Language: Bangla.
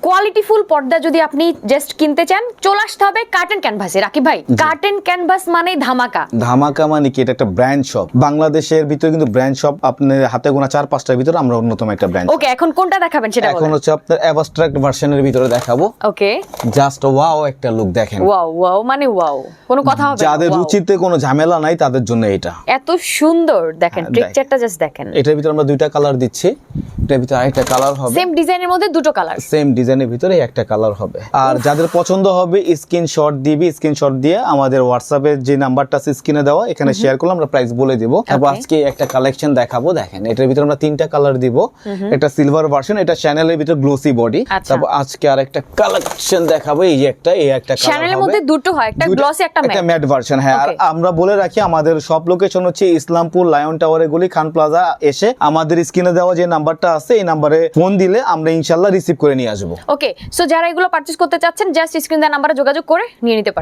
কোয়ালিটিফুল পর্দা যদি আপনি জাস্ট কিনতে চান চলে আসতে হবে কার্টেন ক্যানভাসে। রাকিব ভাই, কার্টেন ক্যানভাস মানে ধামাকা। ধামাকা মানে কি? এটা একটা ব্র্যান্ড শপ, বাংলাদেশের ভিতরে কিন্তু ব্র্যান্ড শপ আপনার হাতে গোনা 4-5টার ভিতরে আমরা অন্যতম একটা ব্র্যান্ড। ওকে, এখন কোনটা দেখাবেন সেটা এখন হচ্ছে আপনার অ্যাবস্ট্রাক্ট ভার্সনের ভিতরে দেখাবো। ওকে, জাস্ট ওয়াও একটা লুক দেখেন। ওয়াও ওয়াও মানে ওয়াও, কোনো কথা হবে না। যাদের wow। রুচিতে কোনো ঝামেলা নাই তাদের জন্য এটা এত সুন্দর দেখেন, হ্যাঁ, টেক্সচারটা জাস্ট দেখেন। এটার ভিতরে আমরা দুইটা কালার দিচ্ছি, এটার ভিতরে আরেকটা কালার হবে, সেম ডিজাইনের মধ্যে দুটো কালার, সেম ডিজাইনের ভিতরে একটা কালার হবে। আর যাদের পছন্দ হবে স্ক্রিনশট দিবি, স্ক্রিনশট দিয়ে আমাদের হোয়াটসঅ্যাপে যে নাম্বারটা আছে স্ক্রিনে দেওয়া, এখানে শেয়ার করলে আমরা প্রাইস বলে দিব। তারপর আজকে একটা কালেকশন দেখাবো, দেখেন এটার ভিতরে আমরা 3টা কালার দিব। এটা সিলভার ভার্সন, এটা চ্যানেলের ভিতরে গ্লোসি বডি। তারপর আজকে আরেকটা কালেকশন দেখাবো, এই একটা কালার চ্যানেলের মধ্যে দুটো হয়, একটা গ্লসি একটা ম্যাট ভার্সন। হ্যাঁ, আর আমরা বলে রাখি আমাদের সব লোকেশন হচ্ছে ইসলামপুর লায়ন টাওয়ারের গলি খান প্লাজা। এসে আমাদের স্ক্রিনে দেওয়া যে নাম্বারটা আছে এই নাম্বারে ফোন দিলে আমরা ইনশাআল্লাহ রিসিভ করে নিয়ে আসবো। ওকে, সো যারা এগুলো পারচেজ করতে চাচ্ছেন জাস্ট স্ক্রিন দেওয়া নাম্বারে যোগাযোগ করে নিয়ে নিতে পারেন।